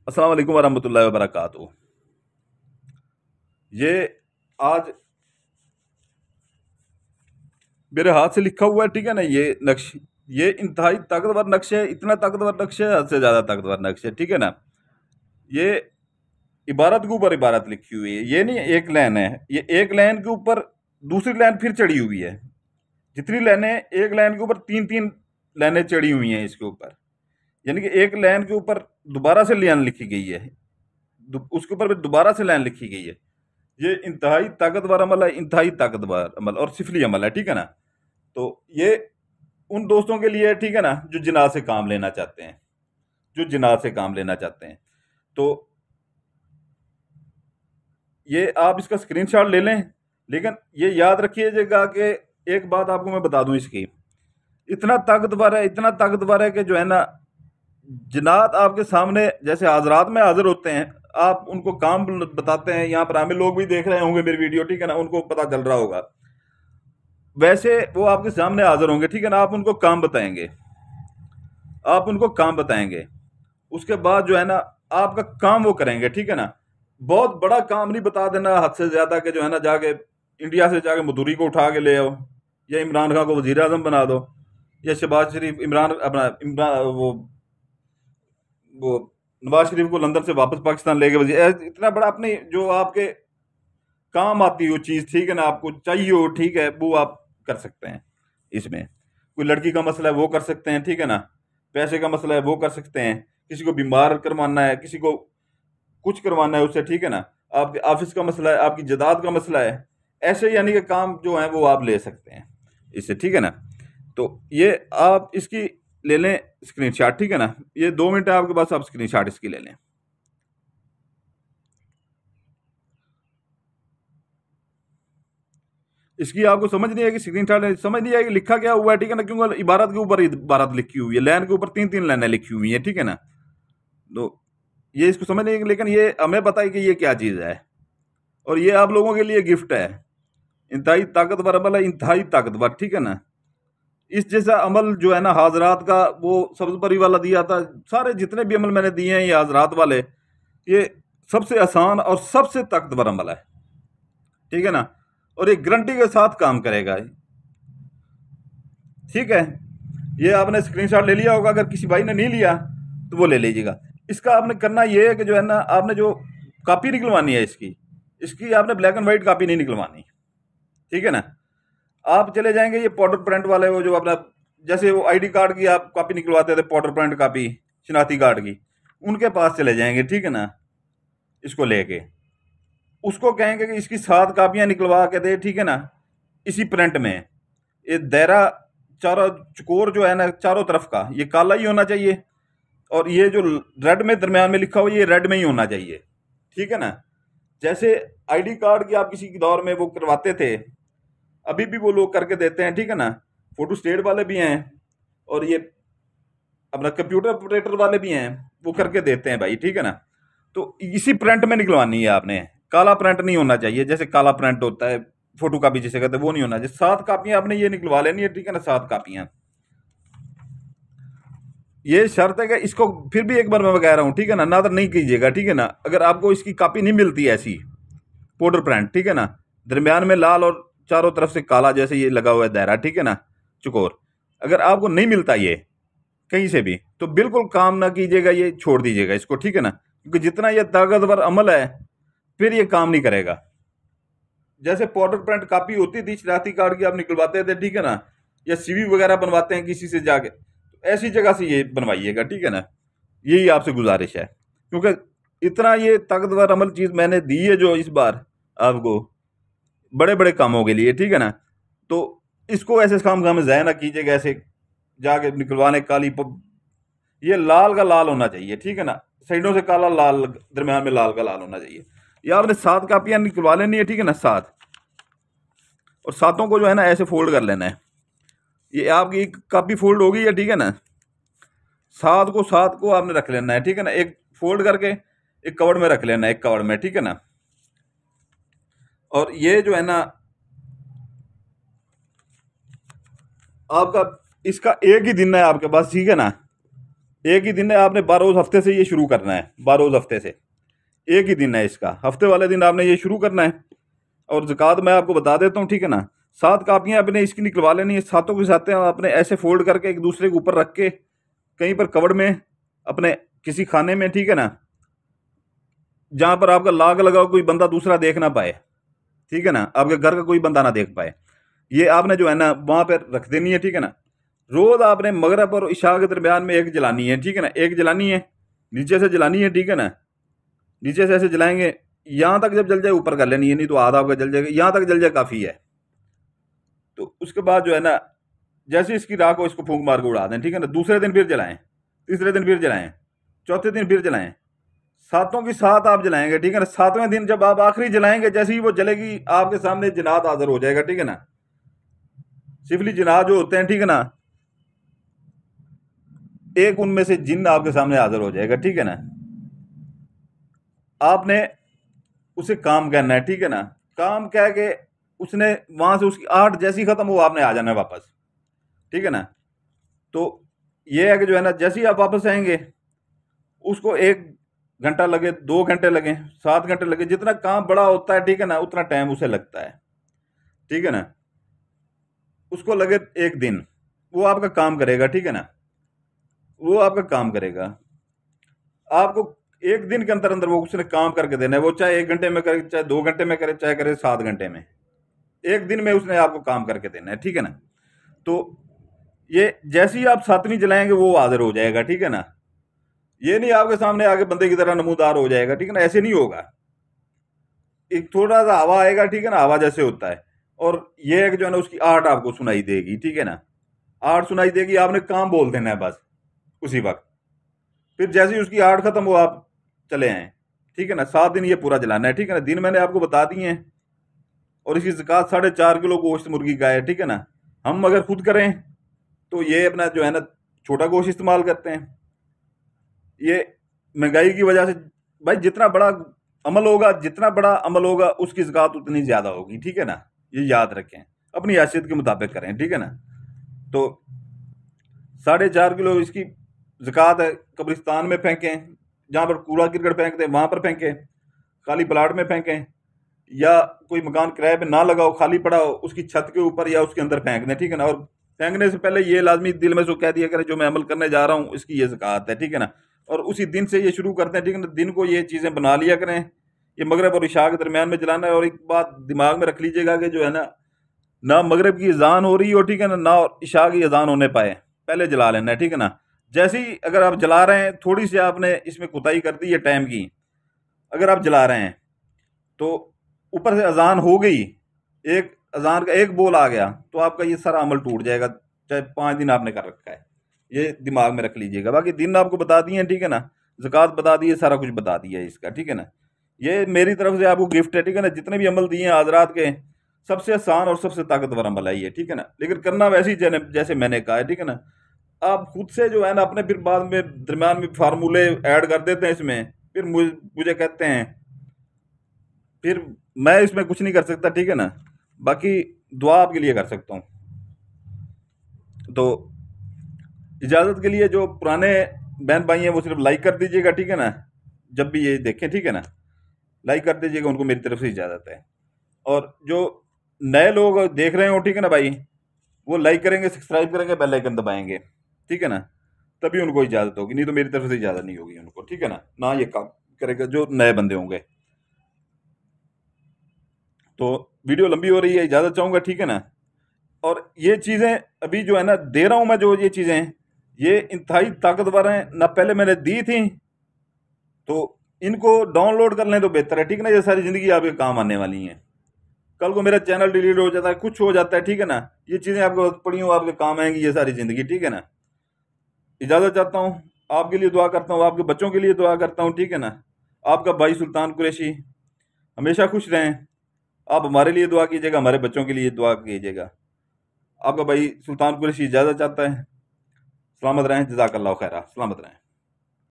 अस्सलाम वालेकुम वरहमतुल्लाहि वबरकातुहू। ये आज मेरे हाथ से लिखा हुआ है, ठीक है ना। ये नक्श, ये इंतहाई ताकतवर नक्श है, इतना ताकतवर नक्श है, हद से ज़्यादा ताकतवर नक्श है, ठीक है ना। ये इबारत के ऊपर इबारत लिखी हुई है, ये नहीं एक लाइन है, ये एक लाइन के ऊपर दूसरी लाइन फिर चढ़ी हुई है। जितनी लाइनें, एक लाइन के ऊपर तीन तीन लाइनें चढ़ी हुई हैं इसके ऊपर, यानी कि एक लाइन के ऊपर दोबारा से लाइन लिखी गई है, उसके ऊपर भी दोबारा से लाइन लिखी गई है। ये इंतहाई ताकतवर अमल है, इंतहाई ताकतवर अमल और सिफली अमल है, ठीक है ना। तो ये उन दोस्तों के लिए है, ठीक है ना, जो जिनात से काम लेना चाहते हैं, जो जिनात से काम लेना चाहते हैं। तो ये आप इसका स्क्रीनशॉट ले लें, लेकिन ये याद रखिएगा कि एक बात आपको मैं बता दूं, इसकी इतना ताकतवर है, इतना ताकतवर है कि जो है ना, जिन्नात आपके सामने जैसे हाजरात में हाजिर होते हैं, आप उनको काम बताते हैं। यहाँ पर हमें लोग भी देख रहे होंगे मेरी वीडियो, ठीक है ना, उनको पता चल रहा होगा, वैसे वो आपके सामने हाजिर होंगे, ठीक है ना। आप उनको काम बताएंगे, आप उनको काम बताएंगे, उसके बाद जो है ना, आपका काम वो करेंगे, ठीक है ना। बहुत बड़ा काम नहीं बता देना हद से ज्यादा, कि जो है ना जाके इंडिया से जाके मधुरी को उठा के ले आओ, या इमरान खान को वजीर आजम बना दो, या शहबाज शरीफ इमरान अपना इमरान वो नवाज शरीफ को लंदन से वापस पाकिस्तान लेके वजीर, इतना बड़ा अपने जो आपके काम आती हो चीज, ठीक है ना, आपको चाहिए हो, ठीक है, वो आप कर सकते हैं इसमें। कोई लड़की का मसला है वो कर सकते हैं, ठीक है ना। पैसे का मसला है वो कर सकते हैं, किसी को बीमार करवाना है, किसी को कुछ करवाना है उससे, ठीक है ना। आपके ऑफिस का मसला है, आपकी जायदाद का मसला है, ऐसे यानी कि काम जो है वो आप ले सकते हैं इससे, ठीक है ना। तो ये आप इसकी ले लें स्क्रीनशॉट, ठीक है ना। ये 2 मिनट है आपके पास, आप स्क्रीनशॉट इसकी ले लें। इसकी आपको समझ नहीं आएगी, स्क्रीनशॉट समझ नहीं आएगी लिखा क्या हुआ है, ठीक है ना, क्योंकि इबारत के ऊपर इबारत लिखी हुई है, लाइन के ऊपर तीन तीन लाइनें लिखी हुई है, ठीक है ना। तो ये इसको समझ नहीं आएगी, लेकिन ये हमें पता है कि ये क्या चीज़ है, और ये आप लोगों के लिए गिफ्ट है। इंतहाई ताकतवर अमल है, इंतहाई ताकतवर, ठीक है ना। इस जैसा अमल जो है ना, हाजरात का वो सब्ज परी वाला दिया था, सारे जितने भी अमल मैंने दिए हैं ये हाजरात वाले, ये सबसे आसान और सबसे ताकतवर अमल है, ठीक है ना। और ये गारंटी के साथ काम करेगा, ठीक है। ये आपने स्क्रीनशॉट ले लिया होगा, अगर किसी भाई ने नहीं लिया तो वो ले लीजिएगा। इसका आपने करना ये है कि जो है ना, आपने जो कॉपी निकलवानी है इसकी, इसकी आपने ब्लैक एंड वाइट कॉपी नहीं निकलवानी, ठीक है ना। आप चले जाएंगे ये पाउडर प्रिंट वाले, वो जो अपना जैसे वो आईडी कार्ड की आप कॉपी निकलवाते थे, पाउडर प्रिंट कॉपी शनाख्ती कार्ड की, उनके पास चले जाएंगे, ठीक है ना। इसको लेके उसको कहेंगे कि इसकी 7 कॉपियां निकलवा के दे, ठीक है ना, इसी प्रिंट में। ये दायरा चारों चकोर जो है ना, चारों तरफ का ये काला ही होना चाहिए, और ये जो रेड में दरमियान में लिखा हुआ ये रेड में ही होना चाहिए, ठीक है ना। जैसे आईडी कार्ड की आप किसी दौर में वो करवाते थे, अभी भी वो लोग करके देते हैं, ठीक है ना। फोटो स्टेट वाले भी हैं, और ये अपना कंप्यूटर ऑपरेटर वाले भी हैं, वो करके देते हैं भाई, ठीक है ना। तो इसी प्रिंट में निकलवानी है आपने, काला प्रिंट नहीं होना चाहिए, जैसे काला प्रिंट होता है फोटो कॉपी जिसे कहते हैं, वो नहीं होना चाहिए। 7 कॉपियां आपने ये निकलवा लेनी है, ठीक है ना, 7 कॉपियां। ये शर्त है कि इसको फिर भी एक बार मैं कह रहा हूँ, ठीक है ना, नादर नहीं कीजिएगा, ठीक है ना। अगर आपको इसकी कॉपी नहीं मिलती ऐसी पाउडर प्रिंट, ठीक है ना, दरमियान में लाल और चारों तरफ से काला जैसे ये लगा हुआ है दायरा, ठीक है ना, चकोर, अगर आपको नहीं मिलता ये कहीं से भी, तो बिल्कुल काम ना कीजिएगा, ये छोड़ दीजिएगा इसको, ठीक है ना। क्योंकि जितना ये ताकतवर अमल है, फिर ये काम नहीं करेगा। जैसे पाउडर प्रिंट कॉपी होती थी शनाख्ती कार्ड की, आप निकलवाते थे, ठीक है ना, या सीवी वगैरह बनवाते हैं किसी से जाके, तो ऐसी जगह से ये बनवाइएगा, ठीक है ना। यही आपसे गुजारिश है, क्योंकि इतना ये ताकतवर अमल चीज़ मैंने दी है जो इस बार आपको, बड़े बड़े कामों के लिए, ठीक है ना। तो इसको ऐसे काम में ज़ाया ना कीजिएगा, ऐसे जाके निकलवाने काली ये लाल का लाल होना चाहिए, ठीक है ना। साइडों से काला लाल, दरमियान में लाल का लाल होना चाहिए। ये आपने 7 कॉपियां निकलवा लेनी है, ठीक है ना, 7, और सातों को जो है ना ऐसे फोल्ड कर लेना है। ये आपकी एक कॉपी फोल्ड होगी है, ठीक है ना। 7 को आपने रख लेना है, ठीक है ना, एक फोल्ड करके एक कवर में रख लेना है, एक कवर में, ठीक है ना। और ये जो है ना आपका, इसका एक ही दिन है आपके पास, ठीक है ना। एक ही दिन है, आपने 12 रोज़ हफ्ते से ये शुरू करना है, 12 रोज़ हफ्ते से एक ही दिन है इसका, हफ्ते वाले दिन आपने ये शुरू करना है। और ज़कात मैं आपको बता देता हूँ, ठीक है ना। 7 कापियाँ आपने इसकी निकलवा लेनी है, सातों के साथ आपने ऐसे फोल्ड करके एक दूसरे के ऊपर रख के कहीं पर कवर्ड में अपने किसी खाने में, ठीक है ना, जहाँ पर आपका लाग लगा कोई बंदा दूसरा देख ना पाए, ठीक है ना, आपके घर का कोई बंदा ना देख पाए, ये आपने जो है ना वहाँ पर रख देनी है, ठीक है ना। रोज़ आपने मगरब और इशा के दरमियान में एक जलानी है, ठीक है ना, एक जलानी है, नीचे से जलानी है, ठीक है ना। नीचे से ऐसे जलाएंगे, यहाँ तक जब जल जाए ऊपर कर लेनी है, नहीं तो आधा आपका जल जाएगा, यहाँ तक जल जाए काफ़ी है। तो उसके बाद जो है ना, जैसे इसकी राख हो इसको फूंक मार के उड़ा दें, ठीक है ना। दूसरे दिन फिर जलाएं, तीसरे दिन फिर जलाएं, चौथे दिन फिर जलाएं, सातों की सात आप जलाएंगे, ठीक है ना। सातवें दिन जब आप आखिरी जलाएंगे, जैसे ही वो जलेगी आपके सामने जिन्नात हाजिर हो जाएगा, ठीक है ना। सिफली जिन्नात जो होते हैं, ठीक है ना, एक उनमें से जिन्न आपके सामने हाजिर हो जाएगा, ठीक है ना। आपने उसे काम करना है, ठीक है ना। काम कह के उसने वहां से उसकी 8 जैसी खत्म हो आपने आ जाना है वापस, ठीक है ना। तो ये है कि जो है ना, जैसे ही आप वापस आएंगे उसको 1 घंटा लगे, 2 घंटे लगे, 7 घंटे लगे, जितना काम बड़ा होता है, ठीक है ना, उतना टाइम उसे लगता है, ठीक है ना। उसको लगे 1 दिन, वो आपका काम करेगा, ठीक है ना, वो आपका काम करेगा। आपको 1 दिन के अंदर अंदर वो उसने काम करके देना है, वो चाहे 1 घंटे में करे, चाहे 2 घंटे में करे, चाहे करे 7 घंटे में, 1 दिन में उसने आपको काम करके देना है, ठीक है ना। तो ये जैसे ही आप 7वीं जलाएंगे वो हाजिर हो जाएगा, ठीक है ना। ये नहीं आपके सामने आगे बंदे की तरह नमूदार हो जाएगा, ठीक है ना, ऐसे नहीं होगा। एक थोड़ा सा हवा आएगा, ठीक है ना, हवा जैसे होता है। और ये है कि जो है ना उसकी 8 आपको सुनाई देगी, ठीक है ना, 8 सुनाई देगी, आपने काम बोल देना है बस उसी वक्त। फिर जैसे ही उसकी 8 खत्म हो आप चले आए, ठीक है ना। 7 दिन ये पूरा जलाना है, ठीक है ना। दिन मैंने आपको बता दिए हैं। और इसकी ज़कात 4.5 किलो गोश्त मुर्गी का है, ठीक है ना। हम अगर खुद करें तो ये अपना जो है ना छोटा गोश्त इस्तेमाल करते हैं। ये महंगाई की वजह से भाई जितना बड़ा अमल होगा, जितना बड़ा अमल होगा उसकी ज़कात उतनी ज़्यादा होगी, ठीक है ना। ये याद रखें, अपनी हैसियत के मुताबिक करें, ठीक है ना। तो 4.5 किलो इसकी ज़कात है। कब्रिस्तान में फेंकें, जहाँ पर कूड़ा करकट फेंकते हैं वहाँ पर फेंकें, खाली प्लाट में फेंकें, या कोई मकान किराए पे ना लगाओ, खाली पड़ा हो, उसकी छत के ऊपर या उसके अंदर फेंक दें, ठीक है ना। और फेंकने से पहले ये लाजमी दिल में सो कह दिया करें जो मैं अमल करने जा रहा हूँ इसकी ये ज़कात है, ठीक है ना। और उसी दिन से ये शुरू करते हैं, ठीक है ना। दिन को ये चीज़ें बना लिया करें, ये मगरब और इशा के दरमियान में जलाना है। और एक बात दिमाग में रख लीजिएगा कि जो है ना मगरब की अजान हो रही हो, ठीक है ना इशा की अजान होने पाए, पहले जला लेना है, ठीक है ना। जैसे ही अगर आप जला रहे हैं, थोड़ी सी आपने इसमें कोताही कर दी है टाइम की, अगर आप जला रहे हैं तो ऊपर से अजान हो गई, एक अजान का एक बोल आ गया, तो आपका ये सारा अमल टूट जाएगा, चाहे 5 दिन आपने कर रखा है। ये दिमाग में रख लीजिएगा। बाकी दिन आपको बता दिए हैं, ठीक है ना, ज़कात बता दी है, सारा कुछ बता दिया है इसका, ठीक है ना। ये मेरी तरफ से आपको गिफ्ट है, ठीक है ना। जितने भी अमल दिए हैं हज़रात के, सबसे आसान और सबसे ताकतवर अमल है ये, ठीक है ना। लेकिन करना वैसे ही जैसे मैंने कहा है, ठीक है ना। आप खुद से जो है ना अपने फिर बाद में दरमियान में फार्मूले ऐड कर देते हैं इसमें, फिर मुझे कहते हैं, फिर मैं इसमें कुछ नहीं कर सकता, ठीक है ना। बाकी दुआ आपके लिए कर सकता हूँ। तो इजाज़त के लिए जो पुराने बहन भाई हैं वो सिर्फ लाइक कर दीजिएगा, ठीक है ना। जब भी ये देखें, ठीक है ना, लाइक कर दीजिएगा, उनको मेरी तरफ से इजाज़त है। और जो नए लोग देख रहे हो, ठीक है ना भाई, वो लाइक करेंगे, सब्सक्राइब करेंगे, बेल आइकन दबाएंगे, ठीक है ना, तभी उनको इजाज़त होगी, नहीं तो मेरी तरफ से इजाज़त नहीं होगी उनको, ठीक है ना ये काम करेगा जो नए बंदे होंगे। तो वीडियो लंबी हो रही है, इजाज़त चाहूँगा, ठीक है ना। और ये चीज़ें अभी जो है ना दे रहा हूँ मैं, जो ये चीज़ें हैं ये इंतहाई ताकतवर हैं ना, पहले मैंने दी थी, तो इनको डाउनलोड कर लें तो बेहतर है, ठीक है ना। ये सारी ज़िंदगी आपके काम आने वाली हैं। कल को मेरा चैनल डिलीट हो जाता है, कुछ हो जाता है, ठीक है ना, ये चीज़ें आपको पड़ी हो, आपके काम आएंगी ये सारी ज़िंदगी, ठीक है ना। इजाज़त चाहता हूँ, आपके लिए दुआ करता हूँ, आपके बच्चों के लिए दुआ करता हूँ, ठीक है ना। आपका भाई सुल्तान कुरैशी, हमेशा खुश रहें। आप हमारे लिए दुआ कीजिएगा, हमारे बच्चों के लिए दुआ कीजिएगा। आपका भाई सुल्तान कुरैशी इजाज़त चाहता है। सलामत रहें, जज़ाकल्लाह खैरा, सलामत रहें।